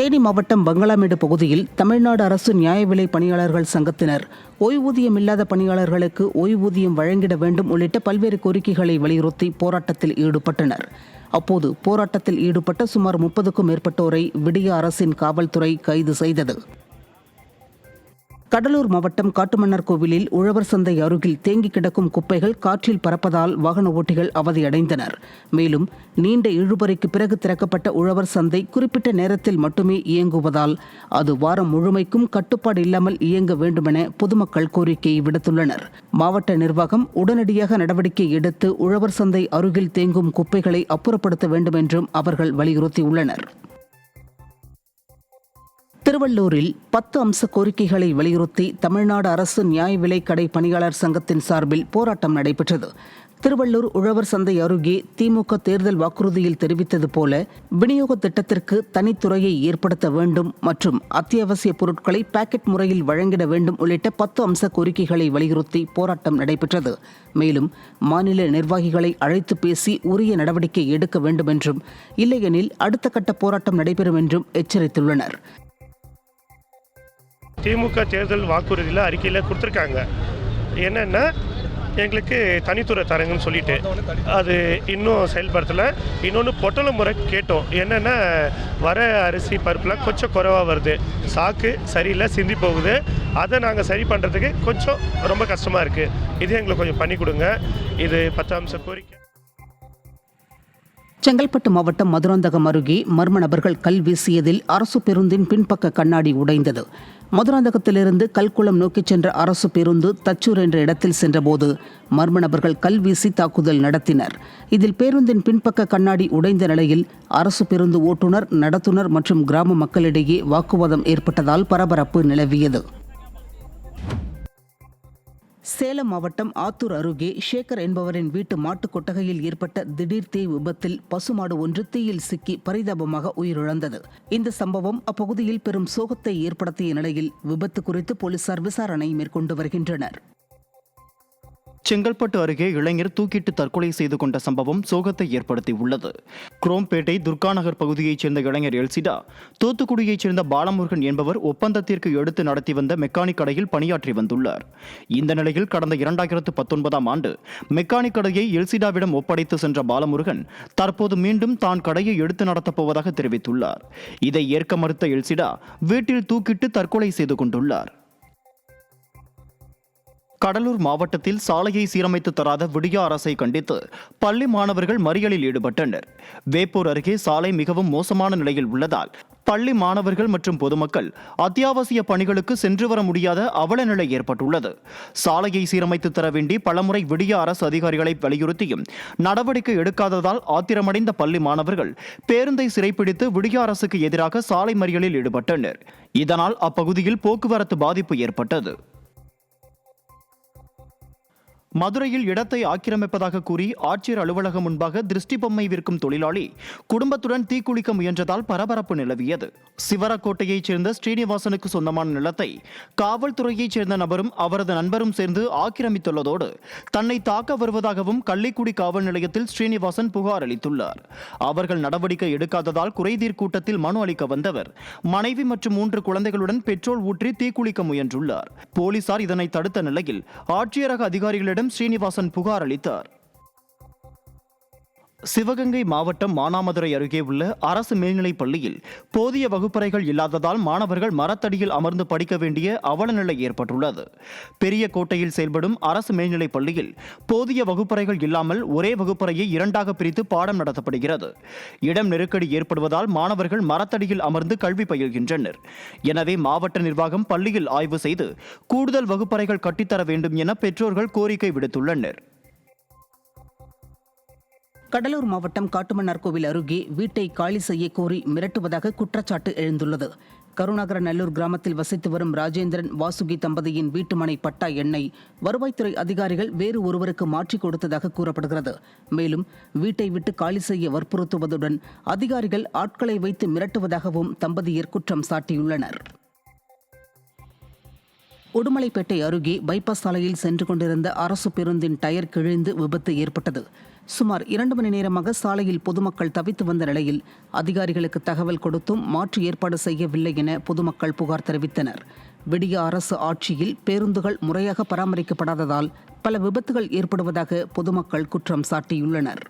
தேனி மாவட்டம் பங்களாமேடு பகுதியில் தமிழ்நாடு அரசு நியாய விலை பணியாளர்கள் சங்கத்தினர் ஓய்வூதியம் இல்லாத பணியாளர்களுக்கு ஓய்வூதியம் வழங்கிட வேண்டும் உள்ளிட்ட பல்வேறு கோரிக்கைகளை வலியுறுத்தி போராட்டத்தில் ஈடுபட்டனர். அப்போது போராட்டத்தில் ஈடுபட்ட சுமார் 30க்கும் மேற்பட்டோரை விடிய அரசின் காவல்துறை கைது செய்தது. கடலூர் மாவட்டம் காட்டுமன்னார்கோவிலில் உழவர் சந்தை அருகில் தேங்கி கிடக்கும் குப்பைகள் காற்றில் பறப்பதால் வாகன ஓட்டிகள் அவதியடைந்தனர். மேலும் நீண்ட இழுபறிக்கு பிறகு திறக்கப்பட்ட உழவர் சந்தை குறிப்பிட்ட நேரத்தில் மட்டுமே இயங்குவதால் அது வாரம் முழுமைக்கும் கட்டுப்பாடு இல்லாமல் இயங்க வேண்டுமென பொதுமக்கள் கோரிக்கை விடுத்துள்ளனர். மாவட்ட நிர்வாகம் உடனடியாக நடவடிக்கை எடுத்து உழவர் சந்தை அருகில் தேங்கும் குப்பைகளை அப்புறப்படுத்த வேண்டும் என்றும் அவர்கள் வலியுறுத்தியுள்ளனர். திருவள்ளூரில் 10 அம்ச கோரிக்கைகளை வலியுறுத்தி தமிழ்நாடு அரசு நியாய விலை கடை பணியாளர் சங்கத்தின் சார்பில் போராட்டம் நடைபெற்றது. திருவள்ளூர் உழவர் சந்தை அருகே திமுக தேர்தல் வாக்குறுதியில் தெரிவித்தது போல விநியோக திட்டத்திற்கு தனித்துறையை ஏற்படுத்த வேண்டும் மற்றும் அத்தியாவசிய பொருட்களை பாக்கெட் முறையில் வழங்கிட வேண்டும் உள்ளிட்ட 10 அம்ச கோரிக்கைகளை வலியுறுத்தி போராட்டம் நடைபெற்றது. மேலும் மாநில நிர்வாகிகளை அழைத்து பேசி உரிய நடவடிக்கை எடுக்க வேண்டும் என்றும் இல்லையெனில் அடுத்த கட்ட போராட்டம் நடைபெறும் என்றும் எச்சரித்துள்ளனர். திமுக தேர்தல் வாக்குறுதியில் அறிக்கையில் கொடுத்துருக்காங்க. என்னென்னா எங்களுக்கு தனித்துறை தரங்கன்னு சொல்லிட்டு அது இன்னும் செயல்படுத்தலை. இன்னொன்று பொட்டல முறை கேட்டோம். என்னென்னா வர அரிசி பருப்புலாம் கொஞ்சம் குறைவாக வருது, சாக்கு சரியில்லை, சிந்தி போகுது. அதை நாங்கள் சரி பண்ணுறதுக்கு கொஞ்சம் ரொம்ப கஷ்டமாக இருக்குது. இது எங்களுக்கு கொஞ்சம் பண்ணி கொடுங்க. இது 10 அம்ச கோரிக்கை. செங்கல்பட்டு மாவட்டம் மதுராந்தகம் அருகே மர்ம நபர்கள் கல் வீசியதில் அரசு பேருந்தின் பின்பக்க கண்ணாடி உடைந்தது. மதுராந்தகத்திலிருந்து கல்குளம் நோக்கிச் சென்ற அரசு பேருந்து தச்சூர் என்ற இடத்தில் சென்றபோது மர்ம நபர்கள் கல் வீசி தாக்குதல் நடத்தினர். இதில் பேருந்தின் பின்பக்க கண்ணாடி உடைந்த நிலையில் அரசு பேருந்து ஓட்டுநர், நடத்துனர் மற்றும் கிராம மக்களிடையே வாக்குவாதம் ஏற்பட்டதால் பரபரப்பு நிலவியது. சேலம் மாவட்டம் ஆத்தூர் அருகே ஷேகர் என்பவரின் வீட்டு மாட்டுக் கொட்டகையில் ஏற்பட்ட திடீர் தீ விபத்தில் பசுமாடு ஒன்று தீயில் சிக்கி பரிதாபமாக உயிரிழந்தது. இந்த சம்பவம் அப்பகுதியில் பெரும் சோகத்தை ஏற்படுத்திய நிலையில் விபத்து குறித்து போலீசார் விசாரணை மேற்கொண்டு வருகின்றனர். செங்கல்பட்டு அருகே இளைஞர் தூக்கிட்டு தற்கொலை செய்து கொண்ட சம்பவம் சோகத்தை ஏற்படுத்தியுள்ளது. குரோம்பேட்டை துர்காநகர் பகுதியைச் சேர்ந்த இளைஞர் எல்சிடா, தூத்துக்குடியைச் சேர்ந்த பாலமுருகன் என்பவர் ஒப்பந்தத்திற்கு எடுத்து நடத்தி வந்த மெக்கானிக் கடையில் பணியாற்றி வந்துள்ளார். இந்த நிலையில் கடந்த 2019ஆம் ஆண்டு மெக்கானிக் கடையை எல்சிடாவிடம் ஒப்படைத்து சென்ற பாலமுருகன் தற்போது மீண்டும் தான் கடையை எடுத்து நடத்தப் போவதாக தெரிவித்துள்ளார். இதை ஏற்க மறுத்த எல்சிடா வீட்டில் தூக்கிட்டு தற்கொலை செய்து கொண்டுள்ளார். கடலூர் மாவட்டத்தில் சாலையை சீரமைத்து தராத விடியா அரசை கண்டித்து பள்ளி மாணவர்கள் மறியலில் ஈடுபட்டனர். வேப்பூர் அருகே சாலை மிகவும் மோசமான நிலையில் உள்ளதால் பள்ளி மாணவர்கள் மற்றும் பொதுமக்கள் அத்தியாவசிய பணிகளுக்கு சென்று வர முடியாத அவல நிலை ஏற்பட்டுள்ளது. சாலையை சீரமைத்து தர வேண்டி பலமுறை விடியா அரசு அதிகாரிகளை வலியுறுத்தியும் நடவடிக்கை எடுக்காததால் ஆத்திரமடைந்த பள்ளி மாணவர்கள் பேருந்தை சிறைப்பிடித்து விடியா அரசுக்கு எதிராக சாலை மறியலில் ஈடுபட்டனர். இதனால் அப்பகுதியில் போக்குவரத்து பாதிப்பு ஏற்பட்டது. மதுரையில் இடத்தை ஆக்கிரமிப்பதாக கூறி ஆட்சியர் அலுவலகம் முன்பாக திருஷ்டி பொம்மை விற்கும் தொழிலாளி குடும்பத்துடன் தீக்குளிக்க முயன்றதால் பரபரப்பு நிலவியது. சிவரக்கோட்டையைச் சேர்ந்த ஸ்ரீனிவாசனுக்கு சொந்தமான நிலத்தை காவல்துறையைச் சேர்ந்த நபரும் அவரது நண்பரும் சேர்ந்து ஆக்கிரமித்துள்ளதோடு தன்னை தாக்க வருவதாகவும் கள்ளிக்குடி காவல் நிலையத்தில் ஸ்ரீனிவாசன் புகார் அளித்துள்ளார். அவர்கள் நடவடிக்கை எடுக்காததால் குறைதீர் கூட்டத்தில் மனு அளிக்க வந்தவர் மனைவி மற்றும் 3 குழந்தைகளுடன் பெட்ரோல் ஊற்றி தீக்குளிக்க முயன்றுள்ளார். போலீசார் இதனை தடுத்த நிலையில் ஆட்சியரக அதிகாரிகளிடம் ஸ்ரீனிவாசன் புகார் அளித்தார். சிவகங்கை மாவட்டம் மானாமதுரை அருகே உள்ள அரசு மேல்நிலைப் பள்ளியில் போதிய வகுப்பறைகள் இல்லாததால் மாணவர்கள் மரத்தடியில் அமர்ந்து படிக்க வேண்டிய அவலநிலை ஏற்பட்டுள்ளது. பெரிய கோட்டையில் செயல்படும் அரசு மேல்நிலைப் பள்ளியில் போதிய வகுப்பறைகள் இல்லாமல் ஒரே வகுப்பறையை 2ஆக பிரித்து பாடம் நடத்தப்படுகிறது. இடம் நெருக்கடி ஏற்படுவதால் மாணவர்கள் மரத்தடியில் அமர்ந்து கல்வி பயில்கின்றனர். எனவே மாவட்ட நிர்வாகம் பள்ளியில் ஆய்வு செய்து கூடுதல் வகுப்பறைகள் கட்டித்தர வேண்டும் என பெற்றோர்கள் கோரிக்கை விடுத்துள்ளனர். கடலூர் மாவட்டம் காட்டுமன்னார்கோவில் அருகே வீட்டை காலி செய்ய கோரி மிரட்டுவதாக குற்றச்சாட்டு எழுந்துள்ளது. கருணாகர நல்லூர் கிராமத்தில் வசித்து வரும் ராஜேந்திரன், வாசுகி தம்பதியின் வீட்டுமனை பட்டா எண்ணை வருவாய்த்துறை அதிகாரிகள் வேறு ஒருவருக்கு மாற்றிக் கொடுத்ததாக கூறப்படுகிறது. மேலும் வீட்டை விட்டு காலி செய்ய வற்புறுத்துவதுடன் அதிகாரிகள் ஆட்களை வைத்து மிரட்டுவதாகவும் தம்பதியர் குற்றம் சாட்டியுள்ளனர். உடுமலைப்பேட்டை அருகே பைபாஸ் சாலையில் சென்று கொண்டிருந்த அரசு பேருந்தின் டயர் கிழிந்து விபத்து ஏற்பட்டது. சுமார் 2 மணி நேரமாக சாலையில் பொதுமக்கள் தவித்து வந்த நிலையில் அதிகாரிகளுக்கு தகவல் கொடுத்தும் மாற்று ஏற்பாடு செய்யவில்லை என பொதுமக்கள் புகார் தெரிவித்தனர். விடிய அரசு ஆட்சியில் பேருந்துகள் முறையாக பராமரிக்கப்படாததால் பல விபத்துகள் ஏற்படுவதாக பொதுமக்கள் குற்றம் சாட்டியுள்ளனர்.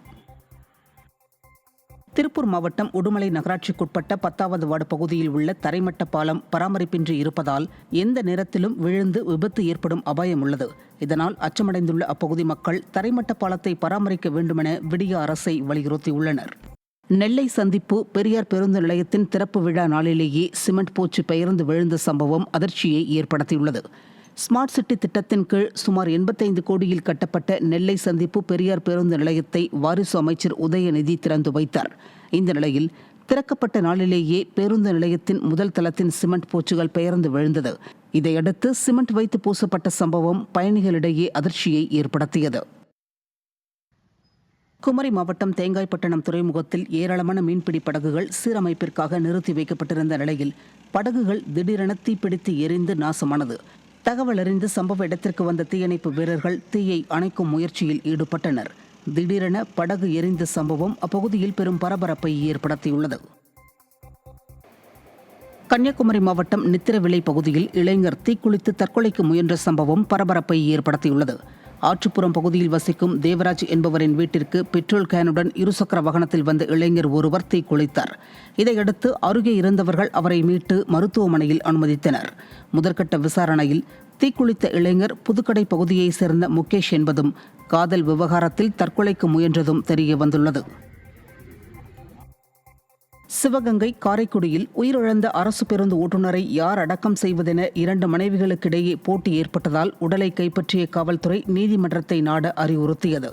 திருப்பூர் மாவட்டம் உடுமலை நகராட்சிக்குட்பட்ட 10வது வார்டு பகுதியில் உள்ள தரைமட்ட பாலம் பராமரிப்பின்றி இருப்பதால் எந்த நேரத்திலும் விழுந்து விபத்து ஏற்படும் அபாயம் உள்ளது. இதனால் அச்சமடைந்துள்ள அப்பகுதி மக்கள் தரைமட்ட பாலத்தை பராமரிக்க வேண்டுமென விடிய அரசை வலியுறுத்தியுள்ளனர். நெல்லை சந்திப்பு பெரியார் பேருந்து நிலையத்தின் திறப்பு விழா நாளிலேயே சிமெண்ட் பூச்சி பெயர்ந்து விழுந்த சம்பவம் அதிர்ச்சியை ஏற்படுத்தியுள்ளது. ஸ்மார்ட் சிட்டி திட்டத்தின் கீழ் சுமார் 85 கோடியில் கட்டப்பட்ட நெல்லை சந்திப்பு பெரியார் பேருந்து நிலையத்தை வாரிசு அமைச்சர் உதயநிதி திறந்து வைத்தார். இந்த நிலையில் திறக்கப்பட்ட நாளிலேயே பேருந்து நிலையத்தின் முதல் தளத்தின் சிமெண்ட் பூச்சுகள் பெயர்ந்து விழுந்தது. இதையடுத்து சிமெண்ட் வைத்து பூசப்பட்ட சம்பவம் பயணிகளிடையே அதிர்ச்சியை ஏற்படுத்தியது. குமரி மாவட்டம் தேங்காய்பட்டணம் துறைமுகத்தில் ஏராளமான மீன்பிடி படகுகள் சீரமைப்பிற்காக நிறுத்தி வைக்கப்பட்டிருந்த நிலையில் படகுகள் திடீரென தீப்பிடித்து எரிந்து நாசமானது. தகவல் அறிந்து சம்பவ இடத்திற்கு வந்த தீயணைப்பு வீரர்கள் தீயை அணைக்கும் முயற்சியில் ஈடுபட்டனர். திடீரென படகு எரிந்த சம்பவம் அப்பகுதியில் பெரும் பரபரப்பை ஏற்படுத்தியுள்ளது. கன்னியாகுமரி மாவட்டம் நித்திரவிளை பகுதியில் இளைஞர் தீக்குளித்து தற்கொலைக்கு முயன்ற சம்பவம் பரபரப்பை ஏற்படுத்தியுள்ளது. ஆற்றுப்புறம் பகுதியில் வசிக்கும் தேவராஜ் என்பவரின் வீட்டிற்கு பெட்ரோல் கேனுடன் இருசக்கர வாகனத்தில் வந்த இளைஞர் ஒருவர் தீக்குளித்தார். இதையடுத்து அருகே இருந்தவர்கள் அவரை மீட்டு மருத்துவமனையில் அனுமதித்தனர். முதற்கட்ட விசாரணையில் தீக்குளித்த இளைஞர் புதுக்கடை பகுதியைச் சேர்ந்த முகேஷ் என்பதும் காதல் விவகாரத்தில் தற்கொலைக்கு முயன்றதும் தெரிய வந்துள்ளது. சிவகங்கை காரைக்குடியில் உயிரிழந்த அரசு பேருந்து ஓட்டுநரை யார் அடக்கம் செய்வதென 2 மனைவிகளுக்கிடையே போட்டி ஏற்பட்டதால் உடலை கைப்பற்றிய காவல்துறை நீதிமன்றத்தை நாட அறிவுறுத்தியது.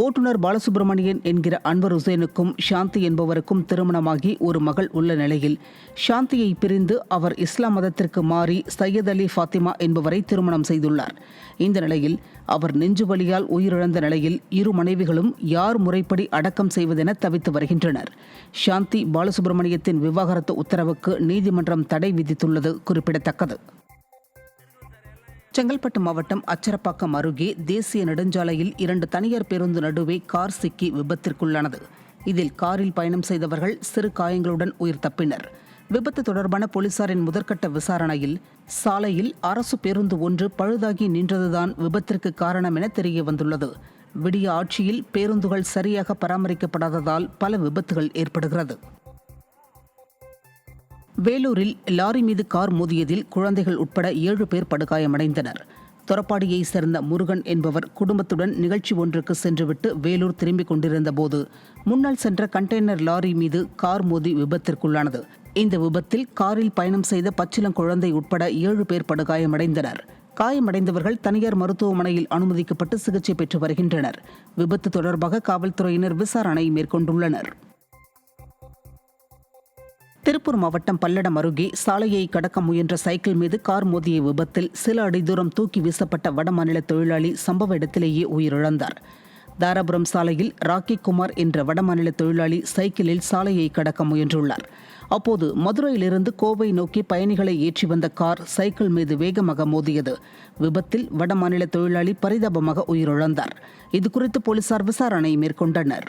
ஓட்டுநர் பாலசுப்ரமணியன் என்கிற அன்வர் உசேனுக்கும் சாந்தி என்பவருக்கும் திருமணமாகி ஒரு மகள் உள்ள நிலையில் சாந்தியை பிரிந்து அவர் இஸ்லாம் மதத்திற்கு மாறி சையத் அலி ஃபாத்திமா என்பவரை திருமணம் செய்துள்ளார். இந்த நிலையில் அவர் நெஞ்சுவலியால் உயிரிழந்த நிலையில் 2 மனைவிகளும் யார் முறைப்படி அடக்கம் செய்வதென தவித்து வருகின்றனர். சாந்தி பாலசுப்ரமணியத்தின் விவாகரத்து உத்தரவுக்கு நீதிமன்றம் தடை விதித்துள்ளது குறிப்பிடத்தக்கது. செங்கல்பட்டு மாவட்டம் அச்சரப்பாக்கம் அருகே தேசிய நெடுஞ்சாலையில் 2 தனியார் பேருந்து நடுவே கார் சிக்கி விபத்திற்குள்ளானது. இதில் காரில் பயணம் செய்தவர்கள் சிறு காயங்களுடன் உயிர் தப்பினர். விபத்து தொடர்பான போலீசாரின் முதற்கட்ட விசாரணையில் சாலையில் அரசு பேருந்து ஒன்று பழுதாகி நின்றதுதான் விபத்திற்கு காரணம் என தெரிய வந்துள்ளது. விடிய ஆட்சியில் பேருந்துகள் சரியாக பராமரிக்கப்படாததால் பல விபத்துகள் ஏற்படுகிறது. வேலூரில் லாரி மீது கார் மோதியதில் குழந்தைகள் உட்பட 7 பேர் படுகாயமடைந்தனர். தொரப்பாடியை சேர்ந்த முருகன் என்பவர் குடும்பத்துடன் நிகழ்ச்சி ஒன்றுக்கு சென்றுவிட்டு வேலூர் திரும்பிக் கொண்டிருந்த போது முன்னால் சென்ற கண்டெய்னர் லாரி மீது கார் மோதி விபத்திற்குள்ளானது. இந்த விபத்தில் காரில் பயணம் செய்த பச்சிளங்குழந்தை உட்பட 7 பேர் படுகாயமடைந்தனர். காயமடைந்தவர்கள் தனியார் மருத்துவமனையில் அனுமதிக்கப்பட்டு சிகிச்சை பெற்று வருகின்றனர். விபத்து தொடர்பாக காவல்துறையினர் விசாரணை மேற்கொண்டுள்ளனர். திருப்பூர் மாவட்டம் பல்லடம் அருகே சாலையை கடக்க முயன்ற சைக்கிள் மீது கார் மோதிய விபத்தில் சில அடி தூரம் தூக்கி வீசப்பட்ட வடமாநில தொழிலாளி சம்பவ இடத்திலேயே உயிரிழந்தார். தாராபுரம் சாலையில் ராக்கி குமார் என்ற வடமாநில தொழிலாளி சைக்கிளில் சாலையை கடக்க முயன்றுள்ளார். அப்போது மதுரையிலிருந்து கோவை நோக்கி பயணிகளை ஏற்றி வந்த கார் சைக்கிள் மீது வேகமாக மோதியது. விபத்தில் வடமாநில தொழிலாளி பரிதாபமாக உயிரிழந்தார். இதுகுறித்து போலீசார் விசாரணை மேற்கொண்டனர்.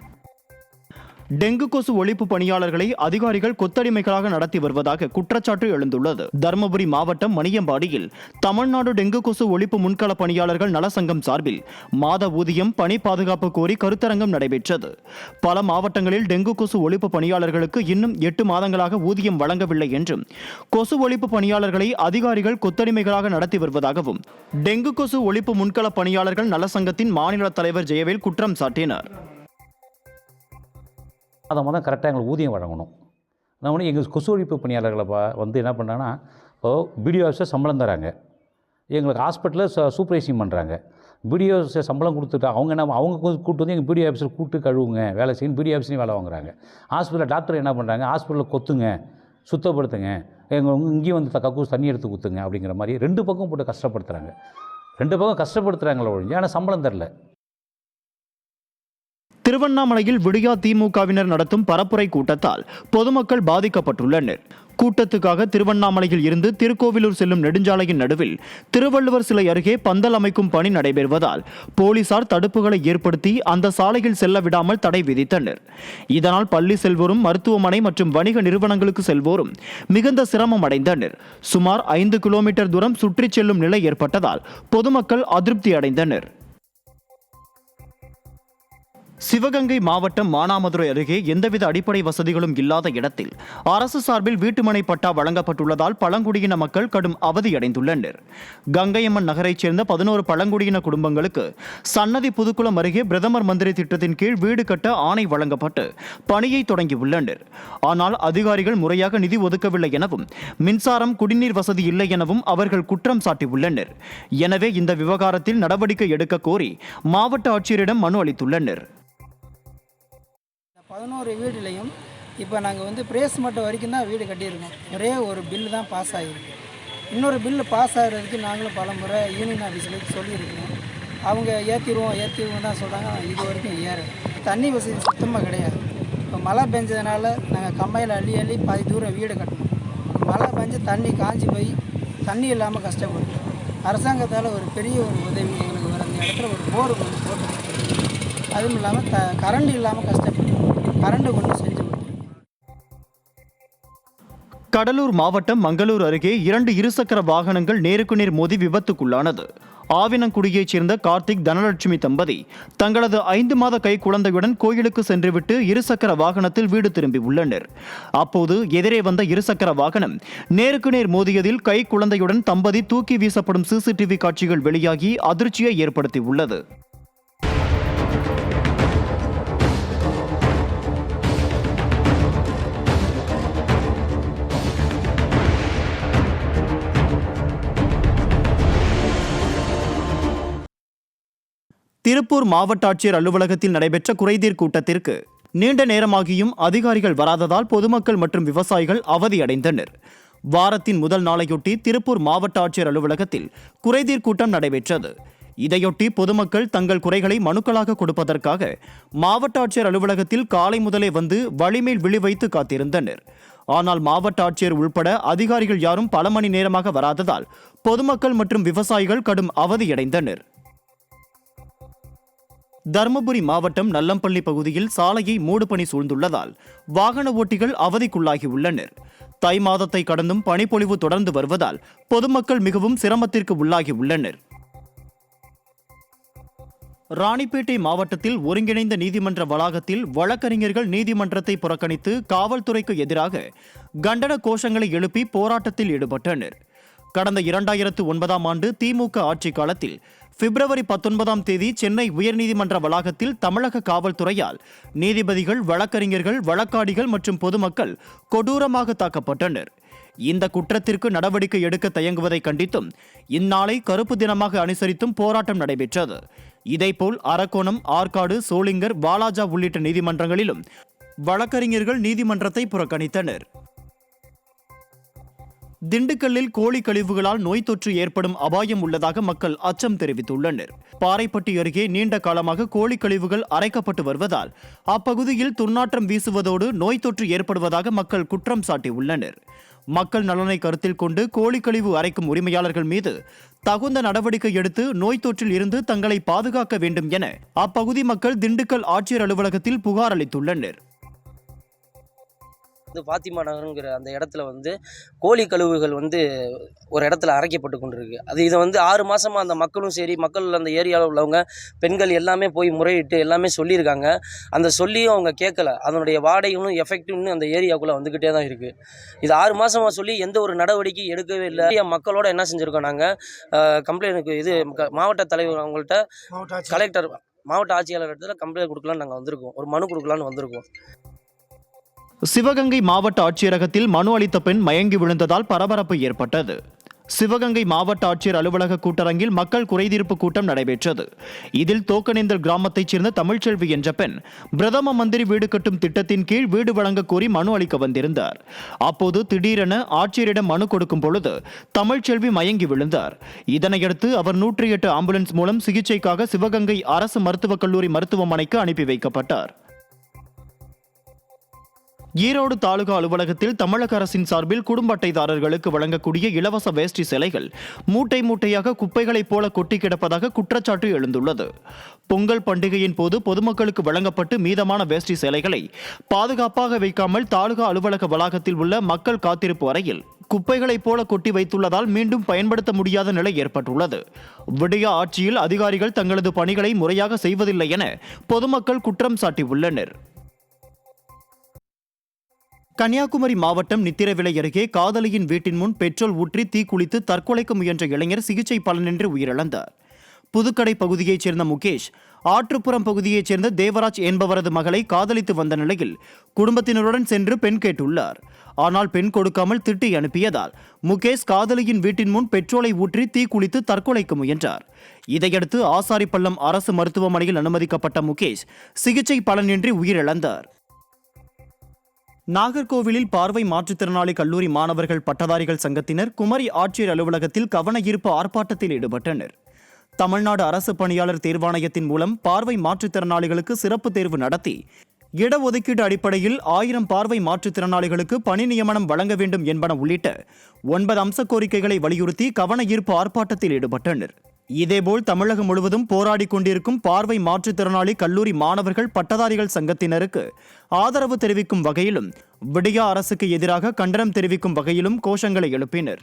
டெங்கு கொசு ஒழிப்பு பணியாளர்களை அதிகாரிகள் கொத்தடிமைகளாக நடத்தி வருவதாக குற்றச்சாட்டு எழுந்துள்ளது. தருமபுரி மாவட்டம் மணியம்பாடியில் தமிழ்நாடு டெங்கு கொசு ஒழிப்பு முன்கள பணியாளர்கள் நலசங்கம் சார்பில் மாத ஊதியம், பணி பாதுகாப்பு கோரி கருத்தரங்கம் நடைபெற்றது. பல மாவட்டங்களில் டெங்கு கொசு ஒழிப்பு பணியாளர்களுக்கு இன்னும் 8 மாதங்களாக ஊதியம் வழங்கவில்லை என்றும், கொசு ஒழிப்பு பணியாளர்களை அதிகாரிகள் கொத்தடிமைகளாக நடத்தி வருவதாகவும் டெங்கு கொசு ஒழிப்பு முன்கள பணியாளர்கள் நலசங்கத்தின் மாநில தலைவர் ஜெயவேல் குற்றம் சாட்டினார். அதை முதல் கரெக்டாக எங்களுக்கு ஊதியம் வழங்கணும். நான் வந்து எங்கள் கொசு ஒழிப்பு பணியாளர்களை வந்து என்ன பண்ணாங்கன்னா, இப்போது பிடிஓ ஆஃபீஸர் சம்பளம் தராங்க, எங்களுக்கு ஹாஸ்பிட்டலில் சூப்பர்வைசிங் பண்ணுறாங்க. பிடிஓ ஆஃபீஸர் சம்பளம் கொடுத்துட்டு அவங்க கூப்பிட்டு வந்து எங்கள் பிடிஓ ஆஃபீஸர் கூப்பிட்டு கழுவுங்க, வேலை செய்யணும், பிடிஓ ஆஃபீஸ்லையும் வேலை வாங்குறாங்க. ஹாஸ்பிட்டலில் டாக்டர் என்ன பண்ணுறாங்க, ஹாஸ்பிட்டலில் கொத்துங்க, சுத்தப்படுத்துங்க, இங்கேயும் வந்து கக்கூஸ் தண்ணி எடுத்து குத்துங்க அப்படிங்கிற மாதிரி 2 பக்கம் போட்டு கஷ்டப்படுத்துகிறாங்க. 2 பக்கம் கஷ்டப்படுத்துகிறாங்களோ ஒழிஞ்சு ஆனால் சம்பளம் தரல. திருவண்ணாமலையில் விடியா திமுகவினர் நடத்தும் பரப்புரை கூட்டத்தால் பொதுமக்கள் பாதிக்கப்பட்டுள்ளனர். கூட்டத்துக்காக திருவண்ணாமலையில் இருந்து திருக்கோவிலூர் செல்லும் நெடுஞ்சாலையின் நடுவில் திருவள்ளுவர் சிலை அருகே பந்தல் அமைக்கும் பணி நடைபெறுவதால் போலீசார் தடுப்புகளை ஏற்படுத்தி அந்த சாலையில் செல்ல விடாமல் தடை விதித்தனர். இதனால் பள்ளி செல்வோரும் மருத்துவமனை மற்றும் வணிக நிறுவனங்களுக்கு செல்வோரும் மிகுந்த சிரமம் அடைந்தனர். சுமார் 5 கிலோமீட்டர் தூரம் சுற்றிச் செல்லும் நிலை ஏற்பட்டதால் பொதுமக்கள் அதிருப்தி அடைந்தனர். சிவகங்கை மாவட்டம் மானாமதுரை அருகே எந்தவித அடிப்படை வசதிகளும் இல்லாத இடத்தில் அரசு சார்பில் வீட்டுமனை பட்டா வழங்கப்பட்டுள்ளதால் பழங்குடியின மக்கள் கடும் அவதியடைந்துள்ளனர். கங்கையம்மன் நகரைச் சேர்ந்த 11 பழங்குடியின குடும்பங்களுக்கு சன்னதி புதுக்குளம் அருகே பிரதமர் மந்திரி திட்டத்தின் கீழ் வீடு கட்ட ஆணை வழங்கப்பட்டு பணியை தொடங்கியுள்ளனர். ஆனால் அதிகாரிகள் முறையாக நிதி ஒதுக்கவில்லை எனவும் மின்சாரம் குடிநீர் வசதி இல்லை எனவும் அவர்கள் குற்றம் சாட்டியுள்ளனர். எனவே இந்த விவகாரத்தில் நடவடிக்கை எடுக்க கோரி மாவட்ட ஆட்சியரிடம் மனு அளித்துள்ளனர். 11 வீடுலையும் இப்போ நாங்கள் பிரேஸ் மட்டும் வரைக்கும் தான் வீடு கட்டியிருக்கோம். ஒரே ஒரு பில்லு தான் பாஸ் ஆகிருக்கு. இன்னொரு பில்லு பாஸ் ஆகிறதுக்கு நாங்களும் பல முறை யூனியன் ஆஃபீஸில் சொல்லியிருக்கோம். அவங்க ஏற்றிடுவோம் தான் சொல்கிறாங்க. இது வரைக்கும் தண்ணி வசதி சுத்தமாக கிடையாது. இப்போ மழை பெஞ்சதுனால நாங்கள் கம்மையில் அள்ளி பாதி தூரம் வீடு கட்டணும். மழை பெஞ்சு தண்ணி காஞ்சி போய் தண்ணி இல்லாமல் கஷ்டப்படுறோம். அரசாங்கத்தால் ஒரு பெரிய ஒரு உதவி எங்களுக்கு வர அந்த இடத்துல ஒரு போர் ஒன்று போட்டு, அதுவும் இல்லாமல் கரண்ட் இல்லாமல் கஷ்டப்படுறோம். கரண்ட் கொண்டு செஞ்சு கடலூர் மாவட்டம் மங்களூர் அருகே 2 இருசக்கர வாகனங்கள் நேருக்கு நேர் மோதி விபத்துக்குள்ளானது. ஆவினங்குடியைச் சேர்ந்த கார்த்திக் தனலட்சுமி தம்பதி தங்களது 5 மாத கை குழந்தையுடன் கோயிலுக்கு சென்றுவிட்டு இருசக்கர வாகனத்தில் வீடு திரும்பி உள்ளனர். அப்போது எதிரே வந்த இருசக்கர வாகனம் நேருக்கு நேர் மோதியதில் கை குழந்தையுடன் தம்பதி தூக்கி வீசப்படும் சிசிடிவி காட்சிகள் வெளியாகி அதிர்ச்சியை ஏற்படுத்தியுள்ளது. திருப்பூர் மாவட்ட ஆட்சியர் அலுவலகத்தில் நடைபெற்ற குறைதீர் கூட்டத்திற்கு நீண்ட நேரமாகியும் அதிகாரிகள் வராததால் பொதுமக்கள் மற்றும் விவசாயிகள் அவதியடைந்தனர். வாரத்தின் முதல் நாளையொட்டி திருப்பூர் மாவட்ட ஆட்சியர் அலுவலகத்தில் குறைதீர் கூட்டம் நடைபெற்றது. இதையொட்டி பொதுமக்கள் தங்கள் குறைகளை மனுக்களாக கொடுப்பதற்காக மாவட்ட ஆட்சியர் அலுவலகத்தில் காலை முதலே வந்து வழிமேல் விழி வைத்து காத்திருந்தனர். ஆனால் மாவட்ட ஆட்சியர் உள்பட அதிகாரிகள் யாரும் பல மணி நேரமாக வராததால் பொதுமக்கள் மற்றும் விவசாயிகள் கடும் அவதியடைந்தனர். தருமபுரி மாவட்டம் நல்லம்பள்ளி பகுதியில் சாலையை மூடுபனி சூழ்ந்துள்ளதால் வாகன ஓட்டிகள் அவதிக்குள்ளாகியுள்ளனர். தை மாதத்தை கடந்தும் பனிப்பொழிவு தொடர்ந்து வருவதால் பொதுமக்கள் மிகவும் சிரமத்திற்கு உள்ளாகியுள்ளனர். ராணிப்பேட்டை மாவட்டத்தில் ஒருங்கிணைந்த நீதிமன்ற வளாகத்தில் வழக்கறிஞர்கள் நீதிமன்றத்தை புறக்கணித்து காவல்துறைக்கு எதிராக கண்டன கோஷங்களை எழுப்பி போராட்டத்தில் ஈடுபட்டனர். கடந்த 2009ஆம் ஆண்டு திமுக ஆட்சி காலத்தில் பிப்ரவரி 19ஆம் தேதி சென்னை உயர்நீதிமன்ற வளாகத்தில் தமிழக காவல்துறையால் நீதிபதிகள், வழக்கறிஞர்கள், வழக்காடிகள் மற்றும் பொதுமக்கள் கொடூரமாக தாக்கப்பட்டனர். இந்த குற்றத்திற்கு நடவடிக்கை எடுக்க தயங்குவதை கண்டித்தும் இந்நாளை கருப்பு தினமாக அனுசரித்தும் போராட்டம் நடைபெற்றது. இதேபோல் அரக்கோணம், ஆற்காடு, சோளிங்கர், வாலாஜா உள்ளிட்ட நீதிமன்றங்களிலும் வழக்கறிஞர்கள் நீதிமன்றத்தை புறக்கணித்தனர். திண்டுக்கல்லில் கோழி கழிவுகளால் நோய் தொற்று ஏற்படும் அபாயம் உள்ளதாக மக்கள் அச்சம் தெரிவித்துள்ளனர். பாறைப்பட்டி அருகே நீண்ட காலமாக கோழி கழிவுகள் அரைக்கப்பட்டு வருவதால் அப்பகுதியில் துர்நாற்றம் வீசுவதோடு நோய் தொற்று ஏற்படுவதாக மக்கள் குற்றம் சாட்டியுள்ளனர். மக்கள் நலனை கருத்தில் கொண்டு கோழி கழிவு அரைக்கும் உரிமையாளர்கள் மீது தகுந்த நடவடிக்கை எடுத்து நோய் தொற்றில் இருந்து தங்களை பாதுகாக்க வேண்டும் என அப்பகுதி மக்கள் திண்டுக்கல் ஆட்சியர் அலுவலகத்தில் புகார் அளித்துள்ளனர். பாத்திமா நகருங்கிற அந்த இடத்துல கோழி கழிவுகள் ஒரு இடத்துல அரைக்கப்பட்டு கொண்டிருக்கு. இதை 6 மாதமாக அந்த மக்களும் சரி, மக்கள் அந்த ஏரியாவில் உள்ளவங்க பெண்கள் எல்லாமே போய் முறையிட்டு எல்லாமே சொல்லியிருக்காங்க. அந்த சொல்லியும் அவங்க கேட்கல. அதனுடைய வாடகையும் எஃபெக்டிவ்னு அந்த ஏரியாவுக்குள்ளே வந்துக்கிட்டே தான் இருக்குது. இது 6 மாதமாக சொல்லி எந்த ஒரு நடவடிக்கை எடுக்கவே இல்லை. மக்களோட என்ன செஞ்சுருக்கோம், நாங்கள் கம்ப்ளைண்ட் மாவட்ட தலைவர் அவங்கள்ட்ட, கலெக்டர், மாவட்ட ஆட்சியாளர் இடத்துல கம்ப்ளைண்ட் கொடுக்கலான்னு நாங்கள் வந்திருக்கோம். ஒரு மனு கொடுக்கலான்னு வந்திருக்கோம். சிவகங்கை மாவட்ட ஆட்சியரகத்தில் மனு அளித்த பெண் மயங்கி விழுந்ததால் பரபரப்பு ஏற்பட்டது. சிவகங்கை மாவட்ட ஆட்சியர் அலுவலக கூட்டரங்கில் மக்கள் குறைதீர்ப்பு கூட்டம் நடைபெற்றது. இதில் தோக்கனேந்தல் கிராமத்தைச் சேர்ந்த தமிழ்ச்செல்வி என்ற பெண் பிரதம மந்திரி வீடு கட்டும் திட்டத்தின் கீழ் வீடு வழங்க கோரி மனு அளிக்க வந்திருந்தார். அப்போது திடீரென ஆட்சியரிடம் மனு கொடுக்கும் பொழுது தமிழ்ச்செல்வி மயங்கி விழுந்தார். இதனையடுத்து அவர் 108 ஆம்புலன்ஸ் மூலம் சிகிச்சைக்காக சிவகங்கை அரசு மருத்துவக் கல்லூரி மருத்துவமனைக்கு அனுப்பி வைக்கப்பட்டார். ஈரோடு தாலுகா அலுவலகத்தில் தமிழக அரசின் சார்பில் குடும்ப அட்டைதாரர்களுக்கு வழங்கக்கூடிய இலவச வேஷ்டி சேலைகள் மூட்டை மூட்டையாக குப்பைகளைப் போல கொட்டி கிடப்பதாக குற்றச்சாட்டு எழுந்துள்ளது. பொங்கல் பண்டிகையின் போது பொதுமக்களுக்கு வழங்கப்பட்டு மீதமான வேஷ்டி சேலைகளை பாதுகாப்பாக வைக்காமல் தாலுகா அலுவலக வளாகத்தில் உள்ள மக்கள் காத்திருப்பு அறையில் குப்பைகளைப் போல கொட்டி வைத்துள்ளதால் மீண்டும் பயன்படுத்த முடியாத நிலை ஏற்பட்டுள்ளது. விடியா ஆட்சியில் அதிகாரிகள் தங்களது பணிகளை முறையாக செய்வதில்லை என பொதுமக்கள் குற்றம் சாட்டியுள்ளனர். கன்னியாகுமரி மாவட்டம் நித்திரவிளை அருகே காதலியின் வீட்டின் முன் பெட்ரோல் ஊற்றி தீக்குளித்து தற்கொலைக்கு முயன்ற இளைஞர் சிகிச்சை பலனின்றி உயிரிழந்தார். புதுக்கடை பகுதியைச் சேர்ந்த முகேஷ் ஆற்றுப்புறம் பகுதியைச் சேர்ந்த தேவராஜ் என்பவரது மகளை காதலித்து வந்த நிலையில் குடும்பத்தினருடன் சென்று பெண் கேட்டுள்ளார். ஆனால் பெண் கொடுக்காமல் திட்டி அனுப்பியதால் முகேஷ் காதலியின் வீட்டின் முன் பெட்ரோலை ஊற்றி தீக்குளித்து தற்கொலைக்கு முயன்றார். இதையடுத்து ஆசாரிப்பள்ளம் அரசு மருத்துவமனையில் அனுமதிக்கப்பட்ட முகேஷ் சிகிச்சை பலனின்றி உயிரிழந்தார். நாகர்கோவிலில் பார்வை மாற்றுத்திறனாளி கல்லூரி மாணவர்கள் பட்டதாரிகள் சங்கத்தினர் குமரி ஆட்சியர் அலுவலகத்தில் கவன ஈர்ப்பு ஆர்ப்பாட்டத்தில் ஈடுபட்டனர். தமிழ்நாடு அரசு பணியாளர் தேர்வாணையத்தின் மூலம் பார்வை மாற்றுத்திறனாளிகளுக்கு சிறப்பு தேர்வு நடத்தி இடஒதுக்கீடு அடிப்படையில் 1000 பார்வை மாற்றுத்திறனாளிகளுக்கு பணி நியமனம் வழங்க வேண்டும் என்பன உள்ளிட்ட 9 அம்ச கோரிக்கைகளை வலியுறுத்தி கவன ஈர்ப்பு ஆர்ப்பாட்டத்தில் ஈடுபட்டனர். இதேபோல் தமிழகம் முழுவதும் போராடி கொண்டிருக்கும் பார்வை மாற்றுத்திறனாளி கல்லூரி மாணவர்கள் பட்டதாரிகள் சங்கத்தினருக்கு ஆதரவு தெரிவிக்கும் வகையிலும் விடியா அரசுக்கு எதிராக கண்டனம் தெரிவிக்கும் வகையிலும் கோஷங்களை எழுப்பினர்.